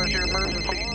What's your emergency?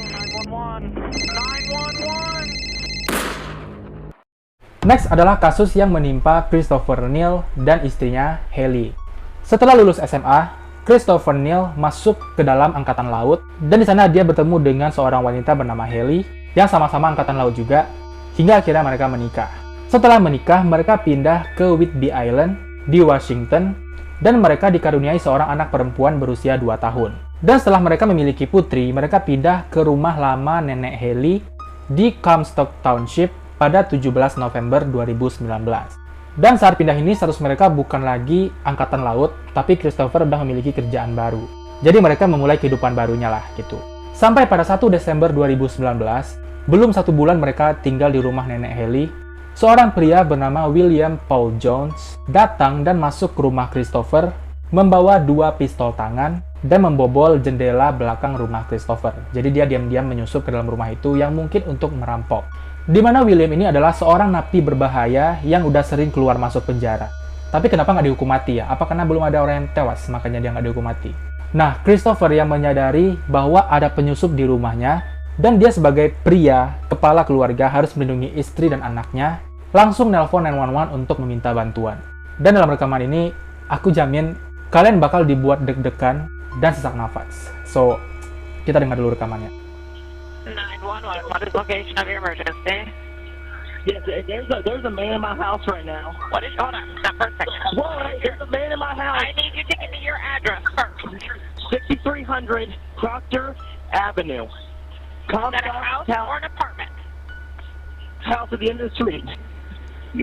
911. 911. Next adalah kasus yang menimpa Christopher Neal dan istrinya Haley. Setelah lulus SMA, Christopher Neal masuk ke dalam angkatan laut dan di sana dia bertemu dengan seorang wanita bernama Haley yang sama-sama angkatan laut juga hingga akhirnya mereka menikah. Setelah menikah, mereka pindah ke Whidbey Island di Washington dan mereka dikaruniai seorang anak perempuan berusia 2 tahun. Dan setelah mereka memiliki putri, mereka pindah ke rumah lama nenek Haley di Comstock Township pada 17 November 2019. Dan saat pindah ini, status mereka bukan lagi angkatan laut, tapi Christopher udah memiliki kerjaan baru. Jadi mereka memulai kehidupan barunya lah, gitu. Sampai pada 1 Desember 2019, belum 1 bulan mereka tinggal di rumah nenek Haley, seorang pria bernama William Paul Jones datang dan masuk ke rumah Christopher, membawa 2 pistol tangan, dan membobol jendela belakang rumah Christopher. Jadi dia diam-diam menyusup ke dalam rumah itu yang mungkin untuk merampok. Di mana William ini adalah seorang napi berbahaya yang udah sering keluar masuk penjara. Tapi kenapa nggak dihukum mati ya? Apa karena belum ada orang yang tewas, makanya dia nggak dihukum mati? Nah, Christopher yang menyadari bahwa ada penyusup di rumahnya, dan dia sebagai pria, kepala keluarga harus melindungi istri dan anaknya, langsung nelpon 911 untuk meminta bantuan. Dan dalam rekaman ini, aku jamin kalian bakal dibuat deg-degan dan sesak nafas. So, kita dengar dulu rekamannya. 911. What is location of your emergency? Yes, there's a man in my house right now. What is? Hold on. Stop for a second. Whoa, there's a man in my house. I need you to give me your address first. 6300 Proctor Avenue. Is that a house or an apartment? House at the end of the street.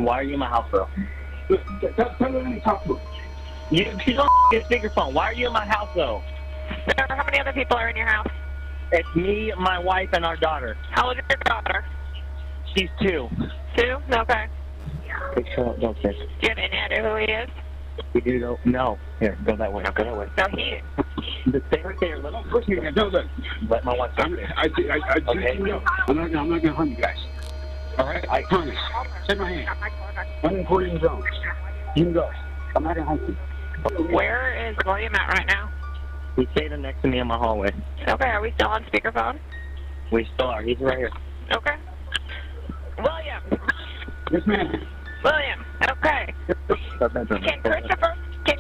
Why are you in my house, bro? Tell me when you talk to me. You don't get speakerphone. Why are you in my house, though? Sir, how many other people are in your house? It's me, my wife, and our daughter. How old is your daughter? She's 2. 2? Okay. Shut up, don't say. Do you have any idea who he is? We do know. No. Here, go that way. Go that way. No, he is. Stay right there. Let my wife stop there. Okay. I'm not gonna harm you guys. All right, I promise. Take my hand. I'm recording the zone. You can go. I'm not gonna harm you. Where is William at right now? He's standing next to me in my hallway. Okay, are we still on speakerphone? We still are. He's right here. Okay. William! Yes, ma'am. William, okay. Can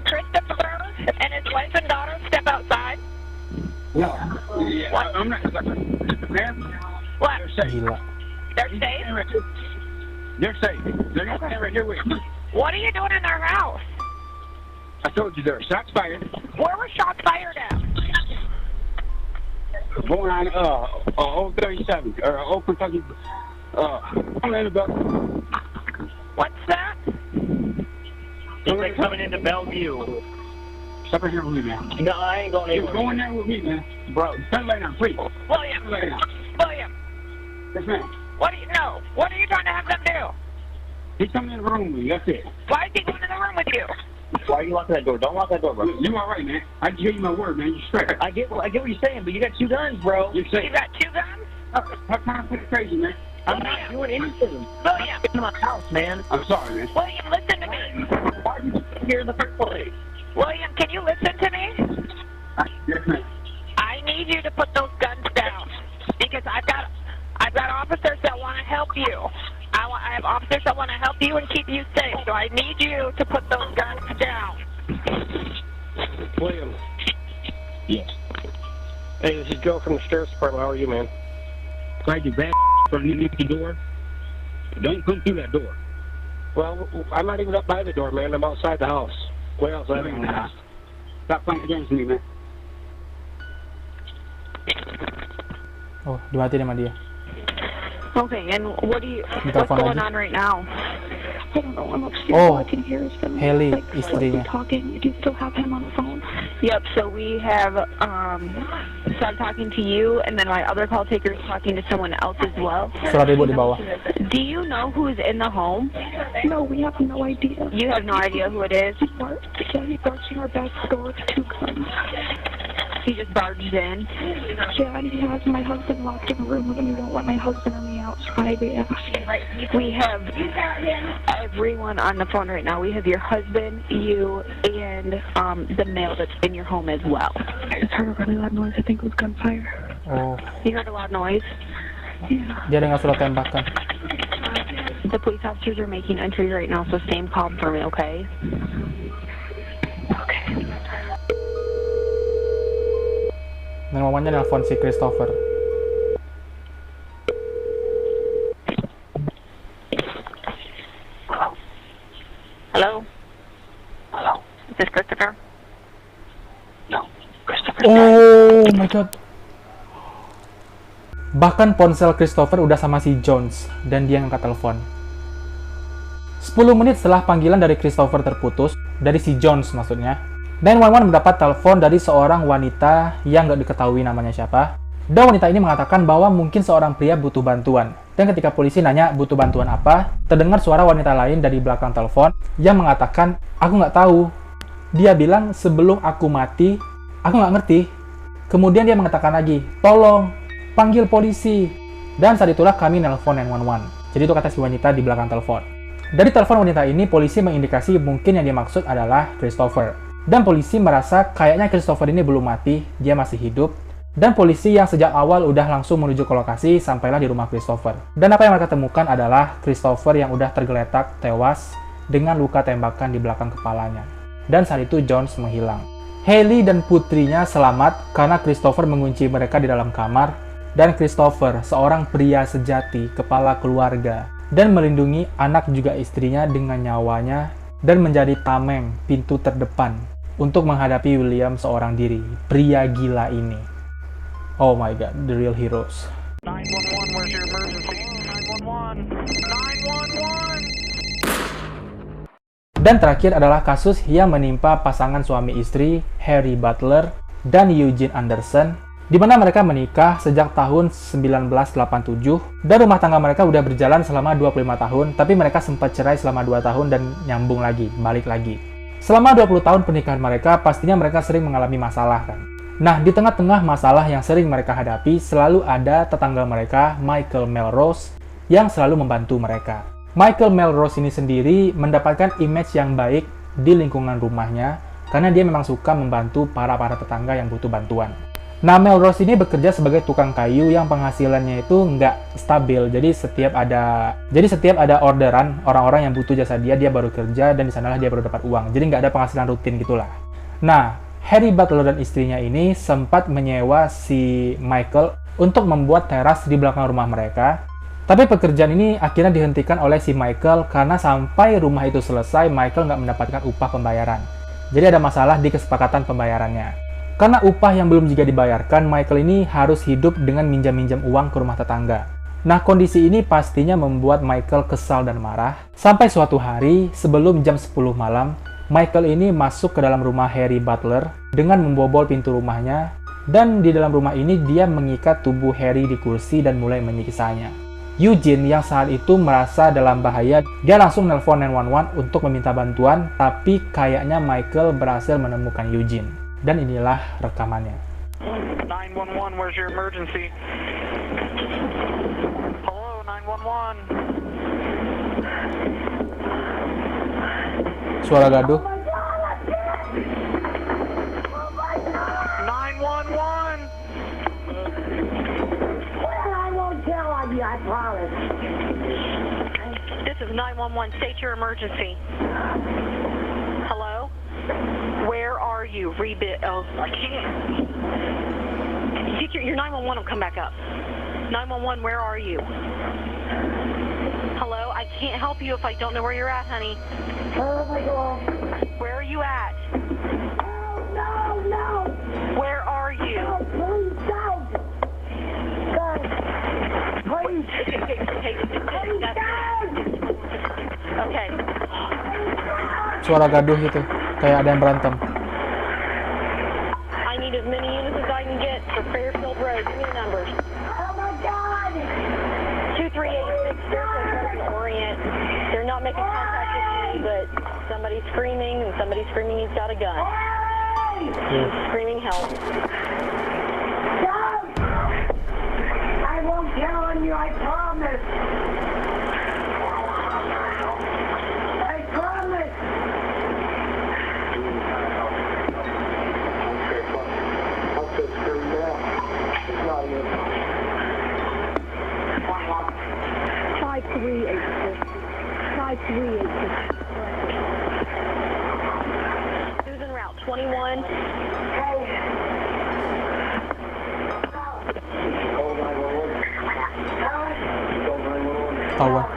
Christopher and his wife and daughter step outside? No. Yeah, What? I'm not. Ma'am, What? they're safe. Gila. They're safe? They're safe. They're gonna stand right here with me. What are you doing in their house? I told you there are shots fired. Where were shots fired at? Going on, Old 37, or Old Kentucky, Annabelle. What's that? They're coming into Bellevue. Stop right here with me, man. No, I ain't going You're anywhere. going there with me, man. Bro, Turn right now, please. William! Turn right now. William! Yes, ma'am. What do you know? What are you trying to have them do? He's coming in the room with me. That's it. Why is he going in the room with you? why are you locking that door? Don't lock that door, bro. You all right, man? I just gave you my word, man. You're straight. I get what you're saying, but you got 2 guns, bro. You're safe. You got 2 guns? How time to play crazy, man? I'm not doing anything. William! Get in my house, man. I'm sorry, man. William, listen to me! Why are you here in the first place? William, can you listen to me? Yes, ma'am. I need you to put those guns down because I've got officers that want to help you. I have officers that want to help you and keep you safe. So I need you to put those guns down. William. Yes. Hey, this is Joe from the Sheriff's Department. How are you, man? Glad you back from underneath the door. Don't come through that door. Well, I'm not even up by the door, man. I'm outside the house. Way outside the house. Stop playing games with me, man. Oh, dimatiin sama dia. Okay, and what's Telepon going lagi. on right now? I don't know, I'm upstairs, Oh, all I can hear is them Haley, like istrinya. talking. Do you still have him on the phone? Yep, so we have, so I'm talking to you, and then my other call taker is talking to someone else as well. Surat ibu di bawah. Do you know who's in the home? No, we have no idea. You have no idea who it is? He barged in our back door with 2 guns. He just barged in. Yeah, and he has my husband locked in a room with him. He won't let my husband or me out, so I asked. We have everyone on the phone right now. We have your husband, you, and the male that's in your home as well. I just heard a really loud noise. I think it was gunfire. Oh, You heard a loud noise? dia dengar suara tembakan. The police officers are making entry right now, so stay calm for me, okay? Okay. 911-nya nelpon si Christopher. Hello? Hello? Is this Christopher? No, Christopher. Oh my god. Bahkan ponsel Christopher udah sama si Jones dan dia ngangkat telepon. 10 menit setelah panggilan dari Christopher terputus, dari si Jones maksudnya, 911 mendapat telepon dari seorang wanita yang nggak diketahui namanya siapa. Dan wanita ini mengatakan bahwa mungkin seorang pria butuh bantuan. Dan ketika polisi nanya butuh bantuan apa, terdengar suara wanita lain dari belakang telepon yang mengatakan, aku nggak tahu. Dia bilang sebelum aku mati, aku nggak ngerti. Kemudian dia mengatakan lagi, tolong, panggil polisi. Dan saat itulah kami nelpon 911. Jadi itu kata si wanita di belakang telepon. Dari telepon wanita ini, polisi mengindikasi mungkin yang dimaksud adalah Christopher. Dan polisi merasa kayaknya Christopher ini belum mati, dia masih hidup. Dan polisi yang sejak awal udah langsung menuju ke lokasi sampailah di rumah Christopher. Dan apa yang mereka temukan adalah Christopher yang udah tergeletak tewas dengan luka tembakan di belakang kepalanya. Dan saat itu Jones menghilang. Haley dan putrinya selamat karena Christopher mengunci mereka di dalam kamar. Dan Christopher, seorang pria sejati, kepala keluarga, dan melindungi anak juga istrinya dengan nyawanya dan menjadi tameng pintu terdepan untuk menghadapi William seorang diri, pria gila ini. Oh my god, the real heroes. 911, where's your emergency? 911! 911! Dan terakhir adalah kasus yang menimpa pasangan suami istri Harry Butler dan Eugene Anderson, di mana mereka menikah sejak tahun 1987 dan rumah tangga mereka udah berjalan selama 25 tahun, tapi mereka sempat cerai selama 2 tahun dan nyambung lagi, balik lagi. Selama 20 tahun pernikahan mereka, pastinya mereka sering mengalami masalah kan. Nah, di tengah-tengah masalah yang sering mereka hadapi, selalu ada tetangga mereka, Michael Melrose, yang selalu membantu mereka. Michael Melrose ini sendiri mendapatkan image yang baik di lingkungan rumahnya, karena dia memang suka membantu para tetangga yang butuh bantuan. Nah, Melrose ini bekerja sebagai tukang kayu yang penghasilannya itu nggak stabil. Jadi setiap ada orderan, orang-orang yang butuh jasa dia baru kerja, dan di sanalah dia baru dapat uang. Jadi nggak ada penghasilan rutin gitulah. Nah, Harry Butler dan istrinya ini sempat menyewa si Michael untuk membuat teras di belakang rumah mereka. Tapi pekerjaan ini akhirnya dihentikan oleh si Michael karena sampai rumah itu selesai, Michael nggak mendapatkan upah pembayaran. Jadi ada masalah di kesepakatan pembayarannya. Karena upah yang belum juga dibayarkan, Michael ini harus hidup dengan minjam-minjam uang ke rumah tetangga. Nah, kondisi ini pastinya membuat Michael kesal dan marah. Sampai suatu hari, sebelum jam 10 malam, Michael ini masuk ke dalam rumah Harry Butler dengan membobol pintu rumahnya, dan di dalam rumah ini dia mengikat tubuh Harry di kursi dan mulai menyiksanya. Eugene yang saat itu merasa dalam bahaya, dia langsung nelpon 911 untuk meminta bantuan, tapi kayaknya Michael berhasil menemukan Eugene. Dan inilah rekamannya. 911, where's your emergency? Hello, 911. Suara gaduh. 911! I won't tell on you, I promise. This is 911. State your emergency. Hello? Where are you? Oh, I can't. Your 911 will come back up. 911, where are you? Hello? I can't help you if I don't know where you're at, honey. Oh my God. Where are you at? Oh, no. Where are you? Oh, please don't. God. Please. Okay. Suara gaduh itu, kayak ada yang berantem. I need as many units as I can get for Fairfield Road. Give me the numbers. Oh my God. 2386 Fairfield Road, Orient. They're not making contact with me, but somebody's screaming, and somebody's screaming he's got a gun. He's screaming help. Don't. I won't tell on you, I promise. I promise. I'm so screwed now. It's not even Ketahuan.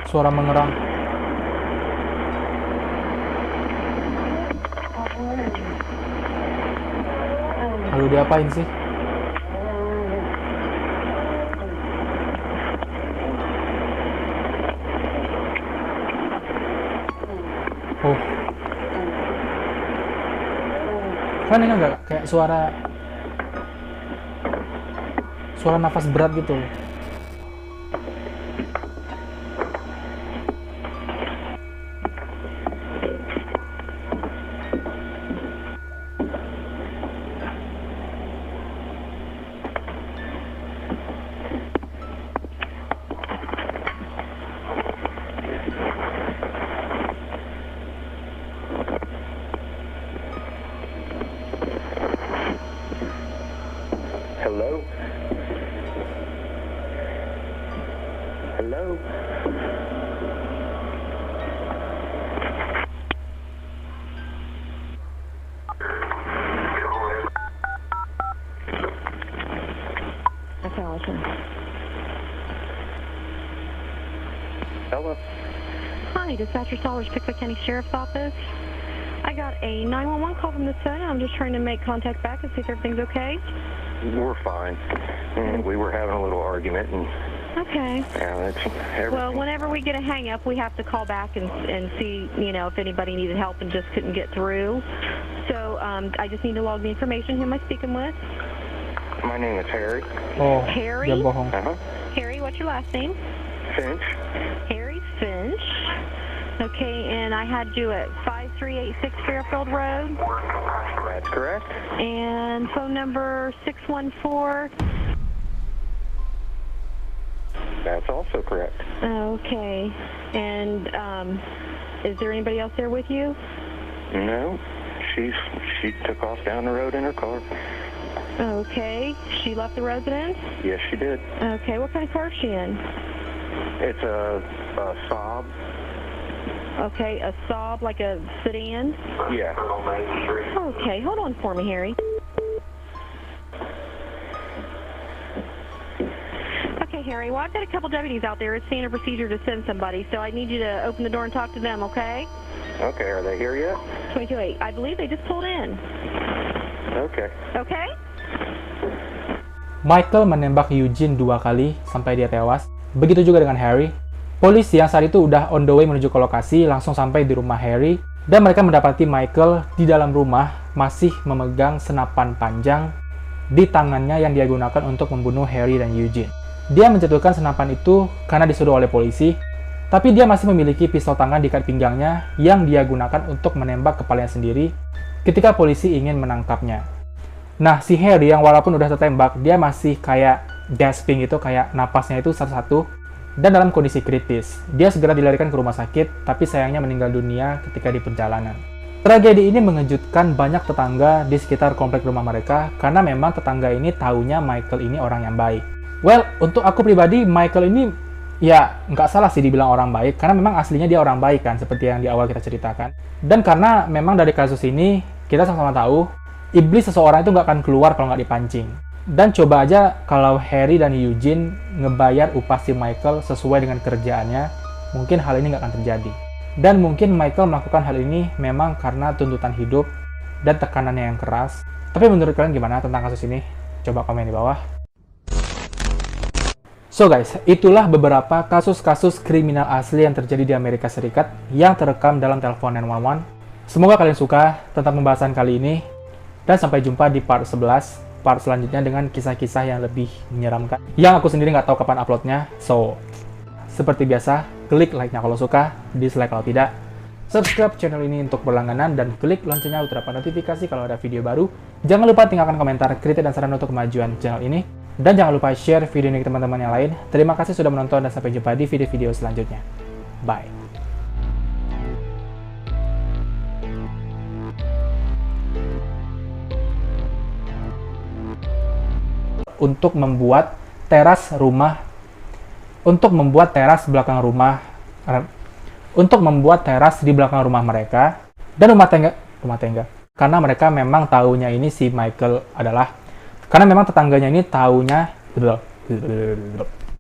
Suara mengerang. Lalu diapain sih? Oh. Kan ini enggak kayak suara nafas berat gitu. Hello? Hello? That's Allison. Hello? Hi, dispatcher Solers, Pickwick County Sheriff's Office. I got a 911 call from this phone. I'm just trying to make contact back and see if everything's okay. We're fine. We were having a little argument and Okay. yeah, that's everything. Well, whenever we get a hang-up, we have to call back and see, you know, if anybody needed help and just couldn't get through. So I just need to log the information. Who am I speaking with? My name is Harry. Oh, Harry? dia bohong. Harry, what's your last name? Finch. Harry Finch. Okay, and I had you at 5386 Fairfield Road. That's correct. And phone number 614. That's also correct. Okay. And is there anybody else there with you? No, she took off down the road in her car. Okay. She left the residence? Yes, she did. Okay. What kind of car is she in? It's a Saab. Okay, a Saab, like a sedan? Yeah. Okay, hold on for me, Harry. Okay, Harry, well, I've got a couple deputies out there. It's standard procedure to send somebody, so I need you to open the door and talk to them, okay? Okay, are they here yet? 228. I believe they just pulled in. Okay. Okay? Michael menembak Eugene 2 kali sampai dia tewas. Begitu juga dengan Harry. Polisi yang saat itu udah on the way menuju ke lokasi langsung sampai di rumah Harry dan mereka mendapati Michael di dalam rumah masih memegang senapan panjang di tangannya yang dia gunakan untuk membunuh Harry dan Eugene. Dia menjatuhkan senapan itu karena disuruh oleh polisi, tapi dia masih memiliki pistol tangan di ikat pinggangnya yang dia gunakan untuk menembak kepalanya sendiri ketika polisi ingin menangkapnya. Nah, si Harry yang walaupun udah tertembak, dia masih kayak gasping gitu, kayak napasnya itu satu-satu dan dalam kondisi kritis. Dia segera dilarikan ke rumah sakit, tapi sayangnya meninggal dunia ketika di perjalanan. Tragedi ini mengejutkan banyak tetangga di sekitar komplek rumah mereka, karena memang tetangga ini taunya Michael ini orang yang baik. Well, untuk aku pribadi, Michael ini ya nggak salah sih dibilang orang baik, karena memang aslinya dia orang baik kan, seperti yang di awal kita ceritakan. Dan karena memang dari kasus ini, kita sama-sama tahu, iblis seseorang itu nggak akan keluar kalau nggak dipancing. Dan coba aja kalau Harry dan Eugene ngebayar upah si Michael sesuai dengan kerjaannya, mungkin hal ini nggak akan terjadi. Dan mungkin Michael melakukan hal ini memang karena tuntutan hidup dan tekanannya yang keras. Tapi menurut kalian gimana tentang kasus ini? Coba komen di bawah. So guys, itulah beberapa kasus-kasus kriminal asli yang terjadi di Amerika Serikat yang terekam dalam telepon 911. Semoga kalian suka tentang pembahasan kali ini. Dan sampai jumpa di part 11. Part selanjutnya dengan kisah-kisah yang lebih menyeramkan yang aku sendiri nggak tahu kapan uploadnya. So, seperti biasa, klik like-nya kalau suka, dislike kalau tidak. Subscribe channel ini untuk berlangganan dan klik loncengnya untuk dapat notifikasi kalau ada video baru. Jangan lupa tinggalkan komentar, kritik, dan saran untuk kemajuan channel ini. Dan jangan lupa share video ini ke teman-teman yang lain. Terima kasih sudah menonton dan sampai jumpa di video-video selanjutnya. Bye. untuk membuat teras di belakang rumah mereka dan rumah tangga. Karena mereka memang taunya ini si Michael adalah, karena memang tetangganya ini taunya